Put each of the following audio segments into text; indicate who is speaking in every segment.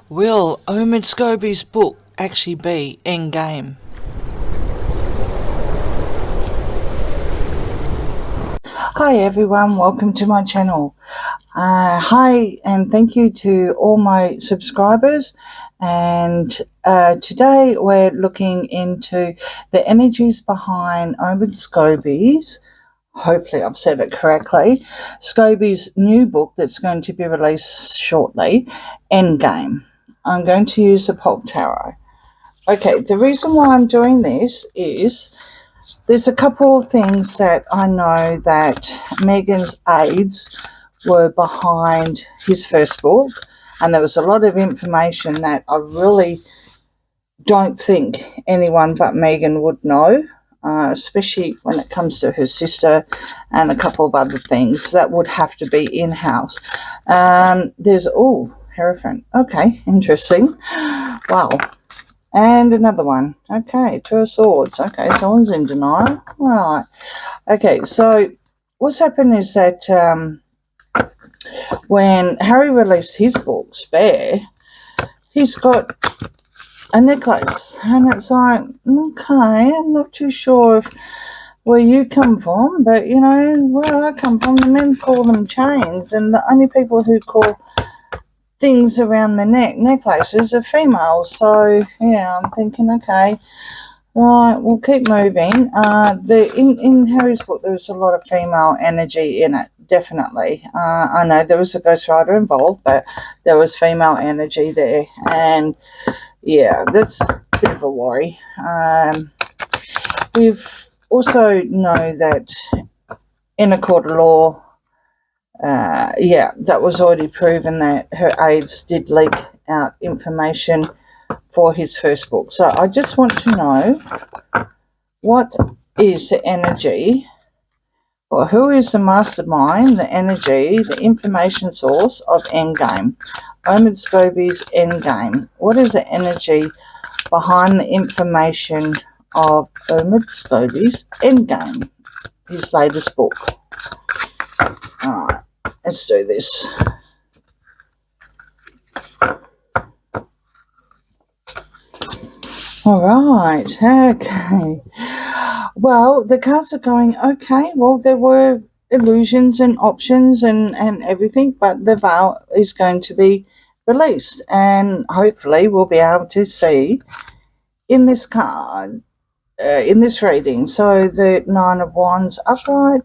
Speaker 1: Will Omid Scobie's book actually be Endgame?
Speaker 2: Hi everyone, welcome to my channel. Hi and thank you to all my subscribers, and today we're looking into the energies behind Omid Scobie's, hopefully I've said it correctly, Scobie's new book that's going to be released shortly, Endgame. I'm going to use the Pulp Tarot. Okay, the reason why I'm doing this is there's a couple of things that I know that Meghan's aides were behind his first book, and there was a lot of information that I really don't think anyone but Meghan would know, especially when it comes to her sister and a couple of other things that would have to be in-house. Hierophant. Okay, interesting. Wow. And another one. Okay, Two of Swords. Okay, someone's in denial. All right. Okay, so what's happened is that when Harry released his book, Spare, he's got a necklace. And it's like, okay, I'm not too sure if where you come from, but, you know, where I come from, the men call them chains, and the only people who call things around the necklaces are females. So, yeah, I'm thinking, okay, right, we'll keep moving. In Harry's book, there was a lot of female energy in it, definitely. I know there was a ghostwriter involved, but there was female energy there, and yeah, that's a bit of a worry. We've also know that in a court of law, that was already proven that her aides did leak out information for his first book. So I just want to know, what is the energy, or who is the mastermind, the energy, the information source of Endgame? Omid Scobie's Endgame. What is the energy behind the information of Omid Scobie's Endgame, his latest book? Alright, let's do this. Alright, okay. Well, the cards are going, okay, well, there were illusions and options and everything, but the veil is going to be released, and hopefully we'll be able to see in this card, in this reading. So the Nine of Wands upright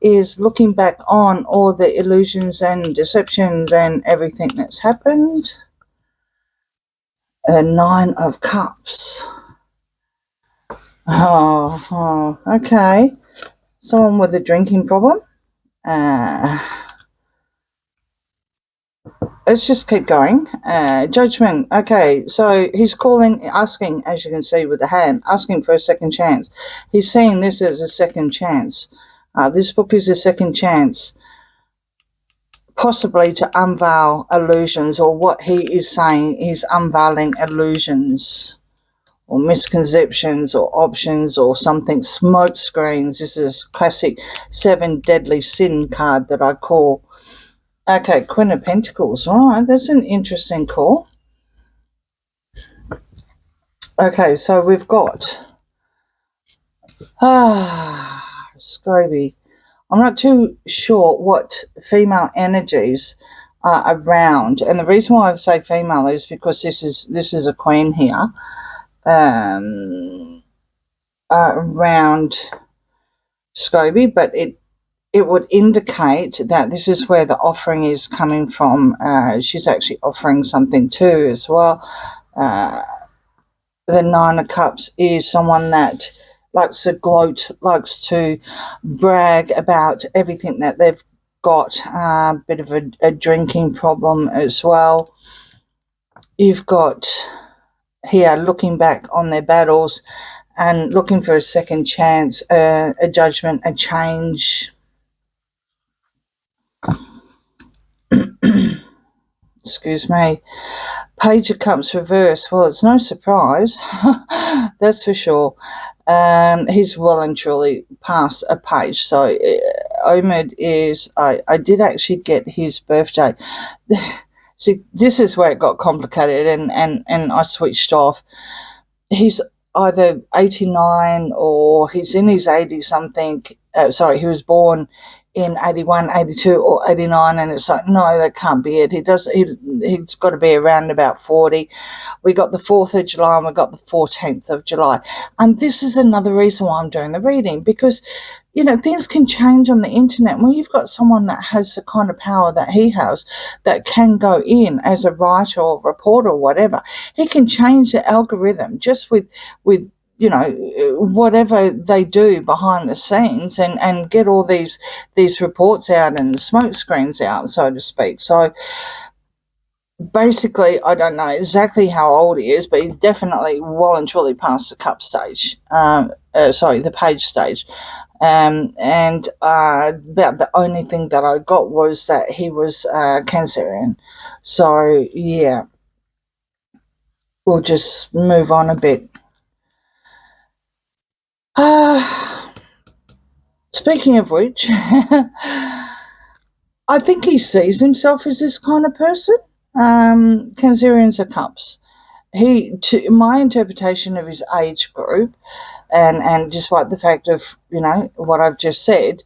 Speaker 2: is looking back on all the illusions and deceptions and everything that's happened. The Nine of Cups. Oh, okay. Someone with a drinking problem. Let's just keep going. Judgment. Okay, so he's asking, as you can see with the hand, asking for a second chance. He's seeing this as a second chance. This book is a second chance, possibly to unveil illusions, or what he is saying is unveiling illusions or misconceptions or options or something, smoke screens. This is classic 7 deadly sin card that I call. Okay, Queen of Pentacles. All right, that's an interesting call. Okay, so we've got Scobie. I'm not too sure what female energies are around, and the reason why I say female is because this is a queen here around Scobie, but it would indicate that this is where the offering is coming from. She's actually offering something too as well. The Nine of Cups is someone that likes to gloat, likes to brag about everything that they've got. A bit of a drinking problem as well. You've got here looking back on their battles and looking for a second chance, a judgment, a change. Excuse me. Page of Cups reverse. Well, it's no surprise. That's for sure. He's well and truly past a page. So Omid is, I did actually get his birthday. See, this is where it got complicated, and I switched off. He's either 89 or he's in his 80s something. He was born in 81, 82 or 89, and it's like, no, that can't be it. He's got to be around about 40. We got the 4th of July and we got the 14th of July. And this is another reason why I'm doing the reading, because things can change on the internet. When you've got someone that has the kind of power that he has, that can go in as a writer or reporter or whatever, he can change the algorithm just with whatever they do behind the scenes, and get all these reports out and the smoke screens out, so to speak. So basically, I don't know exactly how old he is, but he's definitely well and truly past the cup stage. The page stage. And about the only thing that I got was that he was Cancerian. So, yeah, we'll just move on a bit. Speaking of which, I think he sees himself as this kind of person. Cancerians are cups. My interpretation of his age group, and despite the fact of, what I've just said,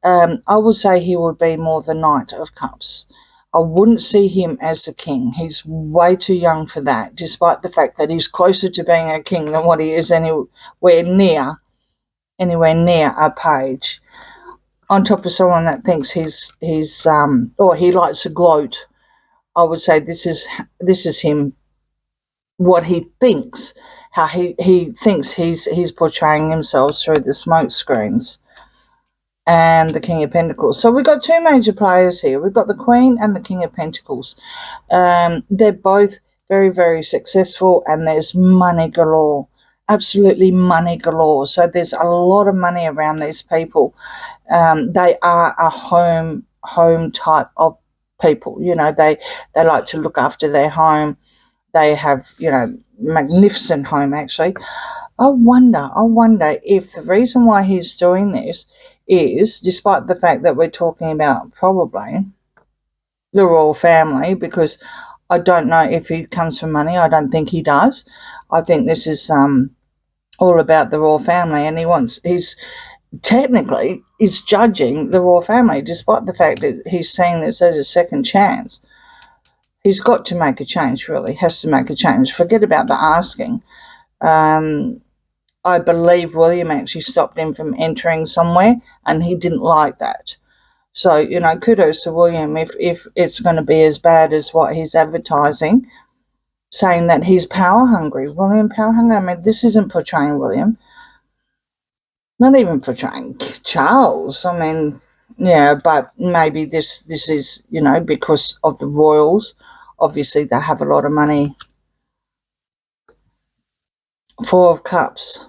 Speaker 2: I would say he would be more the Knight of Cups. I wouldn't see him as the king. He's way too young for that, despite the fact that he's closer to being a king than what he is anywhere near a page. On top of someone that thinks or he likes to gloat, I would say this is him, what he thinks, how he thinks he's portraying himself through the smoke screens. And the King of Pentacles. So we've got two major players here. We've got the Queen and the King of Pentacles. They're both very, very successful, and there's money galore. Absolutely money galore. So there's a lot of money around these people. They are a home type of people. They like to look after their home. They have, magnificent home, actually. I wonder if the reason why he's doing this is, despite the fact that we're talking about probably the royal family, because I don't know if he comes from money. I don't think he does. I think this is all about the royal family, and he's technically is judging the royal family, despite the fact that he's saying this as a second chance. He's got to make a change, really. Has to make a change. Forget about the asking. I believe William actually stopped him from entering somewhere, and he didn't like that. So, kudos to William if it's going to be as bad as what he's advertising, saying that he's power hungry. William power hungry? I mean, this isn't portraying William. Not even portraying Charles. I mean, yeah, but maybe this is, because of the royals. Obviously, they have a lot of money. Four of Cups,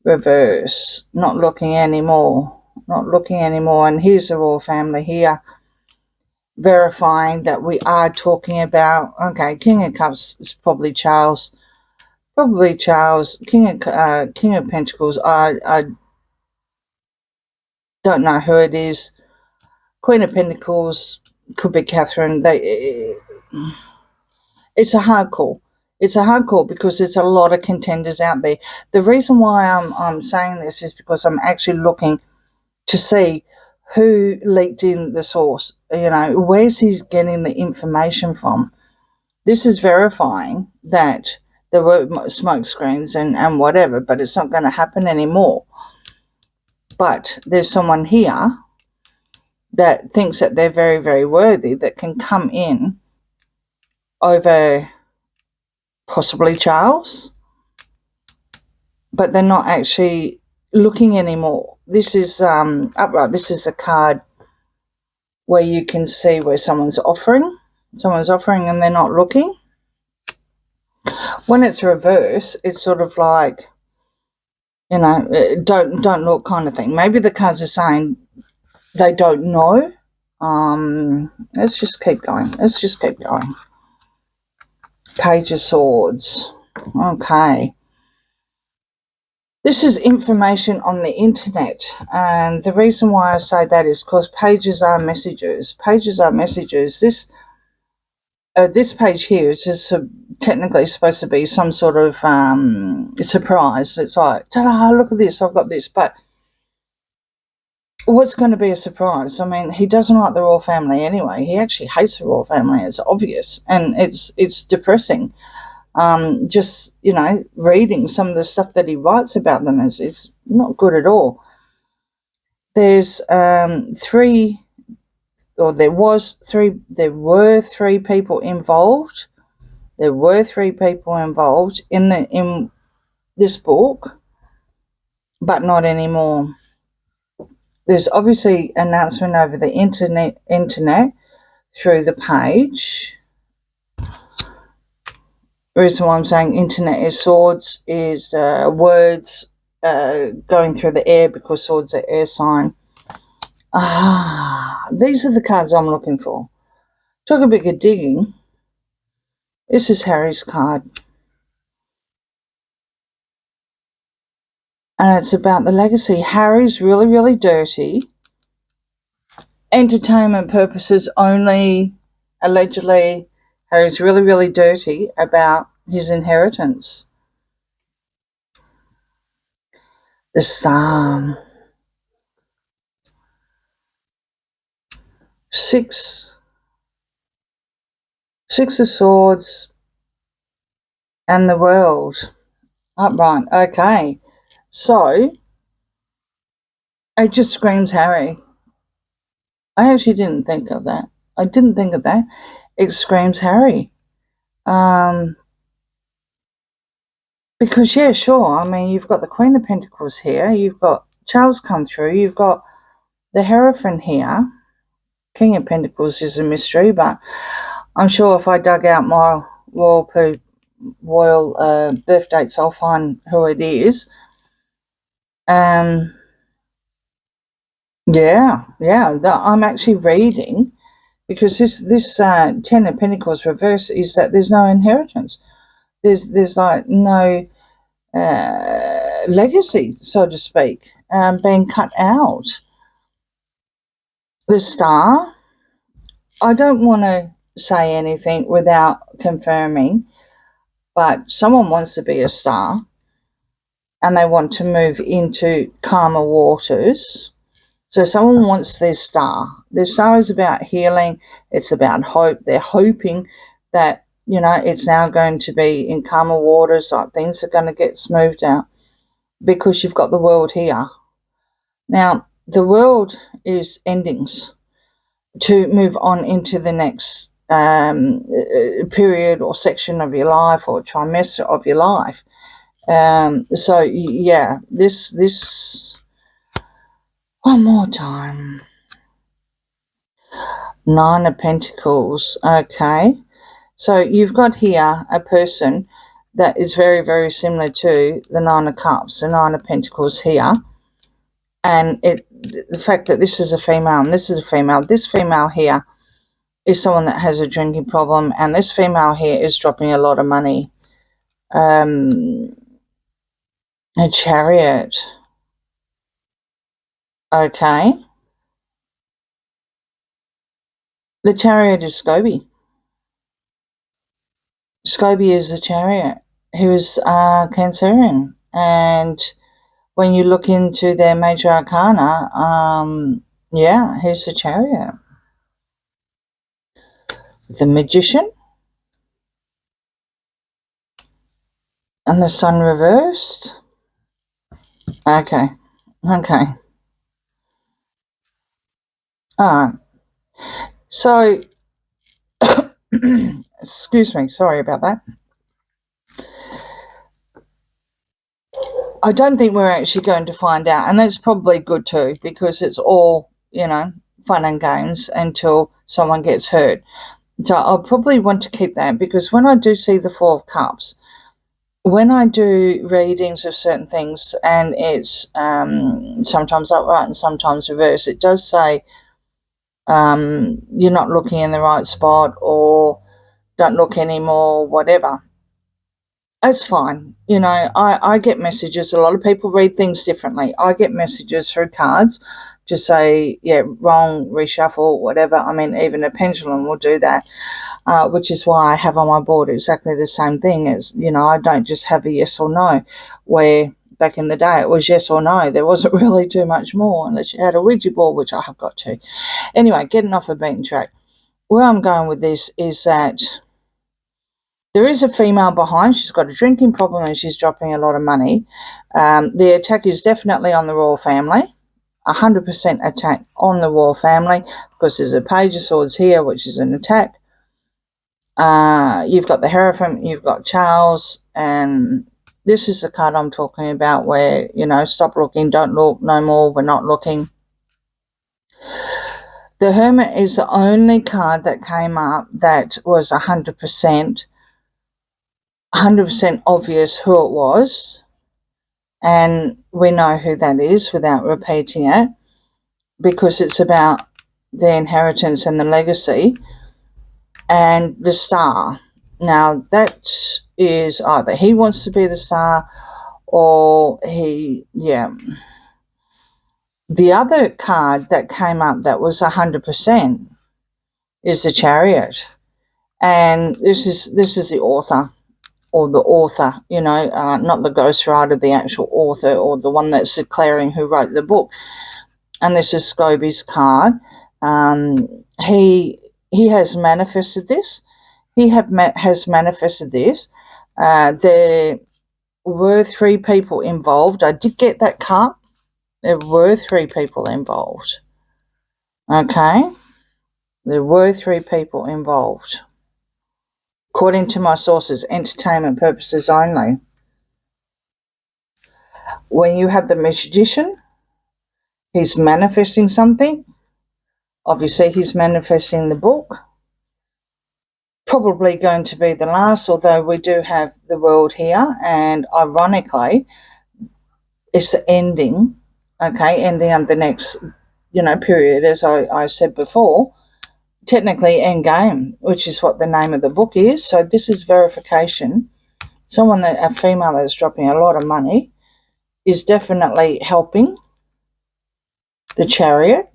Speaker 2: reverse, not looking anymore, and here's the royal family here, verifying that we are talking about, okay, King of Cups is probably Charles, King of Pentacles, I don't know who it is, Queen of Pentacles, could be Catherine. It's a hard call. Because there's a lot of contenders out there. The reason why I'm saying this is because I'm actually looking to see who leaked in the source. Where's he getting the information from? This is verifying that there were smoke screens and whatever, but it's not going to happen anymore. But there's someone here that thinks that they're very, very worthy, that can come in over possibly Charles, but they're not actually looking anymore. This is upright. This is a card where you can see where someone's offering and they're not looking. When it's reverse, it's sort of like, don't look kind of thing. Maybe the cards are saying they don't know. Let's just keep going. Page of Swords. Okay. This is information on the internet, and the reason why I say that is because pages are messages. This this page here is just technically supposed to be some sort of surprise. It's like, ta-da, look at this, I've got this. But what's going to be a surprise? I mean, he doesn't like the royal family anyway. He actually hates the royal family. It's obvious, and it's depressing. Just, reading some of the stuff that he writes about them is not good at all. There's three, or there were three people involved. There were three people involved in this book, but not anymore. There's obviously announcement over the internet through the page. The reason why I'm saying internet is swords is words going through the air, because swords are air sign. These are the cards I'm looking for. Talk a bit of digging. This is Harry's card. And it's about the legacy. Harry's really, really dirty. Entertainment purposes only, allegedly. Harry's really, really dirty about his inheritance. The Psalm. Six of Swords and the World. Upright. Okay. So, it just screams Harry. I actually didn't think of that. It screams Harry. Because, yeah, sure, I mean, you've got the Queen of Pentacles here. You've got Charles come through. You've got the Hierophant here. King of Pentacles is a mystery, but I'm sure if I dug out my royal birth dates, I'll find who it is. I'm actually reading, because this 10 of Pentacles reverse is that there's no inheritance. There's like no legacy, so to speak, being cut out. The Star, I don't want to say anything without confirming, but someone wants to be a star and they want to move into calmer waters. So someone wants their star. Their star is about healing. It's about hope. They're hoping that, it's now going to be in calmer waters, like things are going to get smoothed out, because you've got the world here. Now, the world is endings to move on into the next period or section of your life, or trimester of your life. So, yeah, this one more time. 9 of Pentacles. Okay. So you've got here a person that is very, very similar to the 9 of Cups, the 9 of Pentacles here. And the fact that this is a female and this is a female, this female here is someone that has a drinking problem, and this female here is dropping a lot of money. A Chariot. Okay. The Chariot is Scobie. Scobie is the Chariot. He was Cancerian. And when you look into their major arcana, he's the Chariot. The Magician. And the Sun reversed. Okay. Alright. So, excuse me, sorry about that. I don't think we're actually going to find out, and that's probably good too, because it's all, fun and games until someone gets hurt. So I'll probably want to keep that, because when I do see the 4 of Cups, when I do readings of certain things, and it's sometimes upright and sometimes reverse, it does say you're not looking in the right spot, or don't look anymore, whatever. It's fine. I get messages. A lot of people read things differently. I get messages through cards to say, yeah, wrong, reshuffle, whatever. I mean, even a pendulum will do that. which is why I have on my board exactly the same thing. As I don't just have a yes or no, where back in the day it was yes or no. There wasn't really too much more unless you had a Ouija board, which I have got to. Anyway, getting off the beaten track. Where I'm going with this is that there is a female behind. She's got a drinking problem and she's dropping a lot of money. The attack is definitely on the royal family. 100% attack on the royal family, because there's a page of swords here, which is an attack. You've got the Hierophant, you've got Charles, and this is the card I'm talking about where, stop looking, don't look, no more, we're not looking. The Hermit is the only card that came up that was 100% obvious who it was, and we know who that is without repeating it, because it's about the inheritance and the legacy. And the Star. Now, that is either he wants to be the Star or The other card that came up that was 100% is the Chariot. And this is the author, or the author, not the ghostwriter, the actual author, or the one that's declaring who wrote the book. And this is Scobie's card. He has manifested this. Has manifested this. There were 3 people involved. I did get that card. There were 3 people involved. Okay? There were 3 people involved. According to my sources, entertainment purposes only. When you have the magician, he's manifesting something. Obviously, he's manifesting the book. Probably going to be the last, although we do have the world here, and ironically it's the ending, ending of the next period, as I said before, technically Endgame, which is what the name of the book is. So this is verification. A female that's dropping a lot of money is definitely helping the Chariot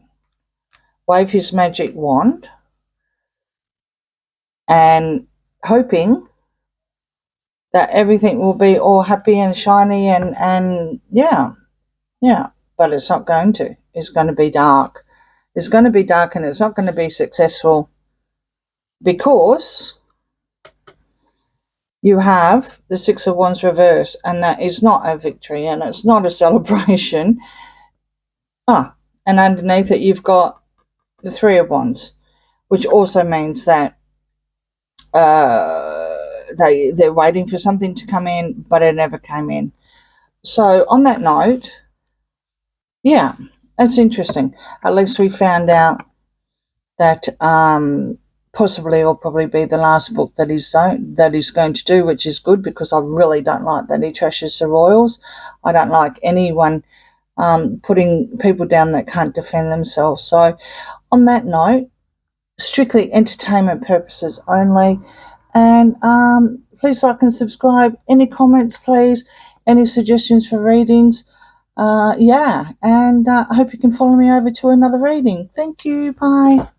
Speaker 2: wave his magic wand and hoping that everything will be all happy and shiny and but it's not going to. It's going to be dark. It's going to be dark, and it's not going to be successful, because you have the 6 of Wands reverse, and that is not a victory, and it's not a celebration. And underneath it you've got the 3 of Wands, which also means that they're waiting for something to come in, but it never came in. So on that note, that's interesting. At least we found out that possibly or probably be the last book that he's going to do, which is good, because I really don't like that he trashes the royals. I don't like anyone putting people down that can't defend themselves. So on that note, strictly entertainment purposes only. And please like and subscribe. Any comments, please? Any suggestions for readings? And I hope you can follow me over to another reading. Thank you. Bye.